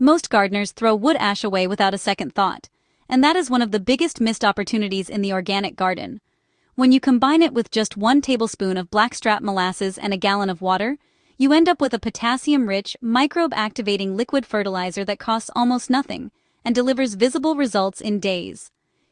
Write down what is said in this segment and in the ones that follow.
Most gardeners throw wood ash away without a second thought, and that is one of the biggest missed opportunities in the organic garden. When you combine it with just 1 tablespoon of blackstrap molasses and a gallon of water, you end up with a potassium-rich, microbe-activating liquid fertilizer that costs almost nothing and delivers visible results in days.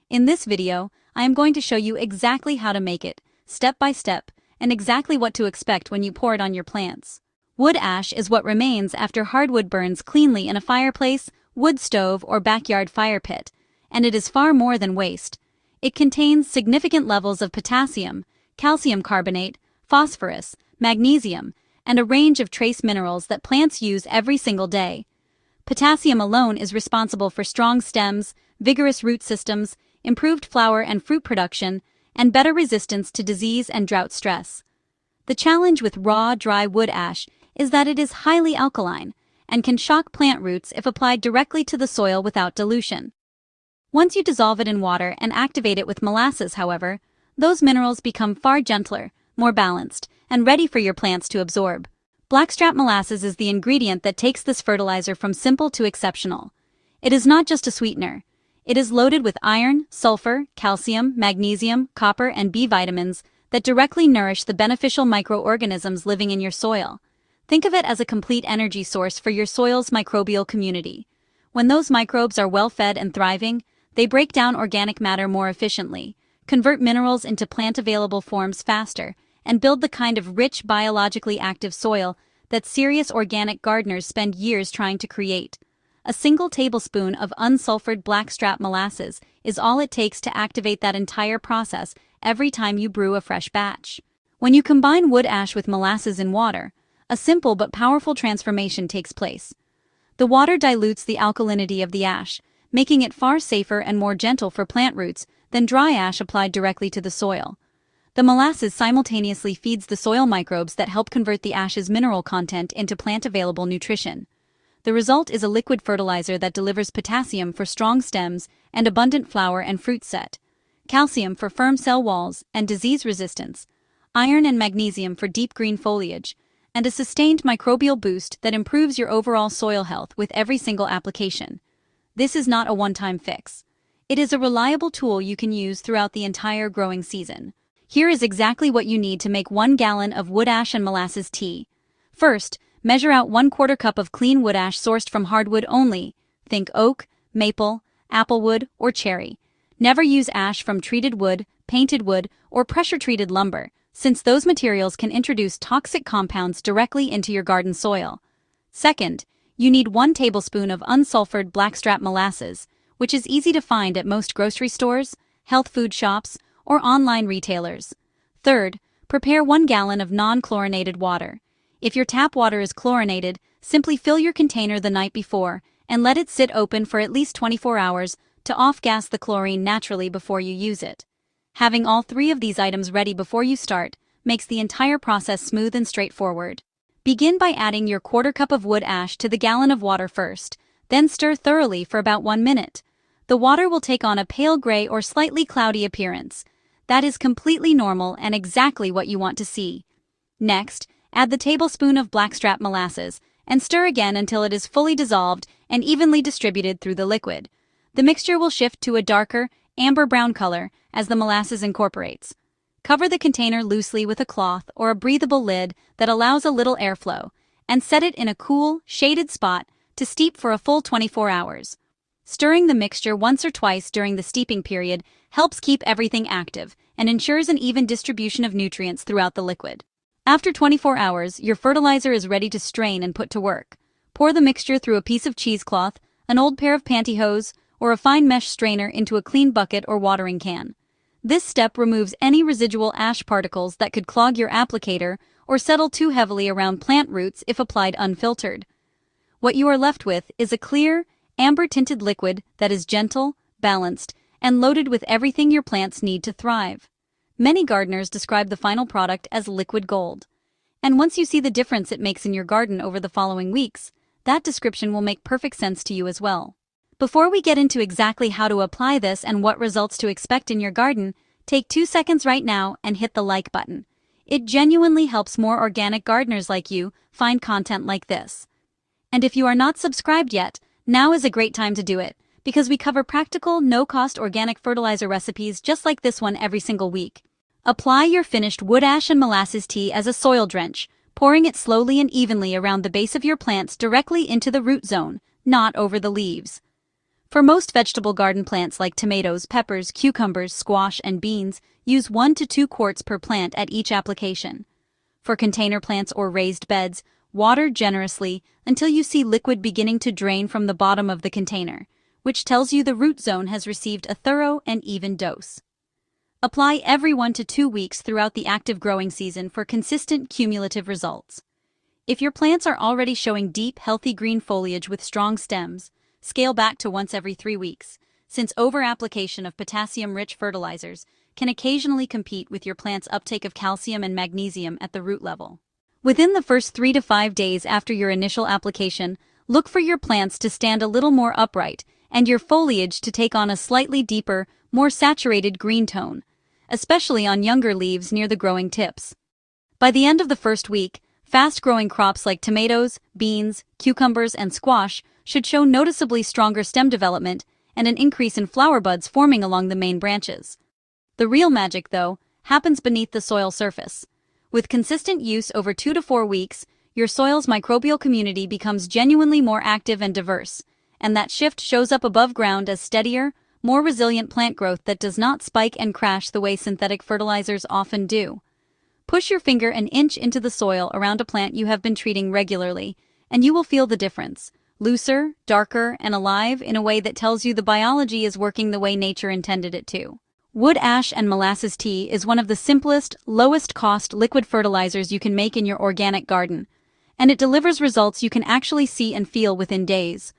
In this video, I am going to show you exactly how to make it, step by step, and exactly what to expect when you pour it on your plants. Wood ash is what remains after hardwood burns cleanly in a fireplace, wood stove, or backyard fire pit, and it is far more than waste. It contains significant levels of potassium, calcium carbonate, phosphorus, magnesium, and a range of trace minerals that plants use every single day. Potassium alone is responsible for strong stems, vigorous root systems, improved flower and fruit production, and better resistance to disease and drought stress. The challenge with raw, dry wood ash is that it is highly alkaline and can shock plant roots if applied directly to the soil without dilution. Once you dissolve it in water and activate it with molasses, however, those minerals become far gentler, more balanced, and ready for your plants to absorb. Blackstrap molasses is the ingredient that takes this fertilizer from simple to exceptional. It is not just a sweetener. It is loaded with iron, sulfur, calcium, magnesium, copper, and B vitamins that directly nourish the beneficial microorganisms living in your soil. Think of it as a complete energy source for your soil's microbial community. When those microbes are well-fed and thriving, they break down organic matter more efficiently, convert minerals into plant-available forms faster, and build the kind of rich, biologically active soil that serious organic gardeners spend years trying to create. A single tablespoon of unsulfured blackstrap molasses is all it takes to activate that entire process every time you brew a fresh batch. When you combine wood ash with molasses in water, a simple but powerful transformation takes place. The water dilutes the alkalinity of the ash, making it far safer and more gentle for plant roots than dry ash applied directly to the soil. The molasses simultaneously feeds the soil microbes that help convert the ash's mineral content into plant-available nutrition. The result is a liquid fertilizer that delivers potassium for strong stems and abundant flower and fruit set, calcium for firm cell walls and disease resistance, iron and magnesium for deep green foliage, and a sustained microbial boost that improves your overall soil health with every single application. This is not a one-time fix. It is a reliable tool you can use throughout the entire growing season. Here is exactly what you need to make 1 gallon of wood ash and molasses tea. First, measure out 1/4 cup of clean wood ash sourced from hardwood only. Think oak, maple, applewood, or cherry. Never use ash from treated wood, painted wood, or pressure-treated lumber, since those materials can introduce toxic compounds directly into your garden soil. Second, you need 1 tablespoon of unsulfured blackstrap molasses, which is easy to find at most grocery stores, health food shops, or online retailers. Third, prepare 1 gallon of non-chlorinated water. If your tap water is chlorinated, simply fill your container the night before and let it sit open for at least 24 hours to off-gas the chlorine naturally before you use it. Having all 3 of these items ready before you start makes the entire process smooth and straightforward. Begin by adding your 1/4 cup of wood ash to the gallon of water first, then stir thoroughly for about 1 minute. The water will take on a pale gray or slightly cloudy appearance. That is completely normal and exactly what you want to see. Next, add the tablespoon of blackstrap molasses and stir again until it is fully dissolved and evenly distributed through the liquid. The mixture will shift to a darker, amber-brown color as the molasses incorporates. Cover the container loosely with a cloth or a breathable lid that allows a little airflow, and set it in a cool, shaded spot to steep for a full 24 hours. Stirring the mixture once or twice during the steeping period helps keep everything active and ensures an even distribution of nutrients throughout the liquid. After 24 hours, your fertilizer is ready to strain and put to work. Pour the mixture through a piece of cheesecloth, an old pair of pantyhose, or a fine mesh strainer into a clean bucket or watering can. This step removes any residual ash particles that could clog your applicator or settle too heavily around plant roots if applied unfiltered. What you are left with is a clear, amber-tinted liquid that is gentle, balanced, and loaded with everything your plants need to thrive. Many gardeners describe the final product as liquid gold. And once you see the difference it makes in your garden over the following weeks, that description will make perfect sense to you as well. Before we get into exactly how to apply this and what results to expect in your garden, take 2 seconds right now and hit the like button. It genuinely helps more organic gardeners like you find content like this. And if you are not subscribed yet, Now is a great time to do it, because we cover practical, no-cost organic fertilizer recipes just like this one every single week. Apply your finished wood ash and molasses tea as a soil drench, pouring it slowly and evenly around the base of your plants directly into the root zone, not over the leaves. For most vegetable garden plants like tomatoes, peppers, cucumbers, squash, and beans, use 1 to 2 quarts per plant at each application. For container plants or raised beds, water generously until you see liquid beginning to drain from the bottom of the container, which tells you the root zone has received a thorough and even dose. Apply every 1 to 2 weeks throughout the active growing season for consistent cumulative results. If your plants are already showing deep, healthy green foliage with strong stems, scale back to once every 3 weeks, since over-application of potassium-rich fertilizers can occasionally compete with your plant's uptake of calcium and magnesium at the root level. Within the first 3 to 5 days after your initial application, look for your plants to stand a little more upright and your foliage to take on a slightly deeper, more saturated green tone, especially on younger leaves near the growing tips. By the end of the first week, fast-growing crops like tomatoes, beans, cucumbers, and squash should show noticeably stronger stem development and an increase in flower buds forming along the main branches. The real magic, though, happens beneath the soil surface. With consistent use over 2 to 4 weeks, your soil's microbial community becomes genuinely more active and diverse, and that shift shows up above ground as steadier, more resilient plant growth that does not spike and crash the way synthetic fertilizers often do. Push your finger an inch into the soil around a plant you have been treating regularly, and you will feel the difference. Looser, darker, and alive in a way that tells you the biology is working the way nature intended it to. Wood ash and molasses tea is one of the simplest, lowest-cost liquid fertilizers you can make in your organic garden, and it delivers results you can actually see and feel within days.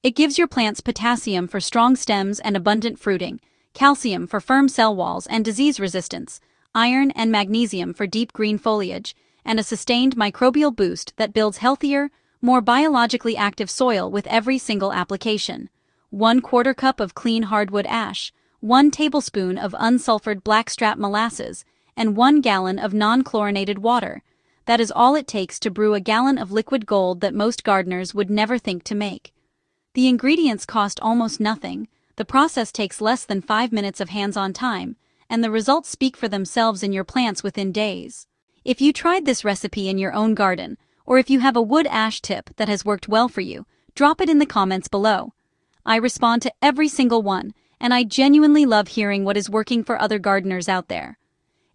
It gives your plants potassium for strong stems and abundant fruiting, calcium for firm cell walls and disease resistance, iron and magnesium for deep green foliage, and a sustained microbial boost that builds healthier, more biologically active soil with every single application. 1/4 cup of clean hardwood ash, 1 tablespoon of unsulfured blackstrap molasses, and 1 gallon of non-chlorinated water. That is all it takes to brew a gallon of liquid gold that most gardeners would never think to make. The ingredients cost almost nothing, the process takes less than 5 minutes of hands-on time, and the results speak for themselves in your plants within days. If you tried this recipe in your own garden, or if you have a wood ash tip that has worked well for you, drop it in the comments below. I respond to every single one, and I genuinely love hearing what is working for other gardeners out there.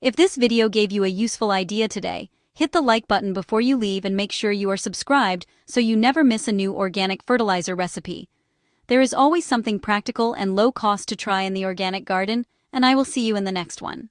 If this video gave you a useful idea today, hit the like button before you leave and make sure you are subscribed so you never miss a new organic fertilizer recipe. There is always something practical and low cost to try in the organic garden, and I will see you in the next one.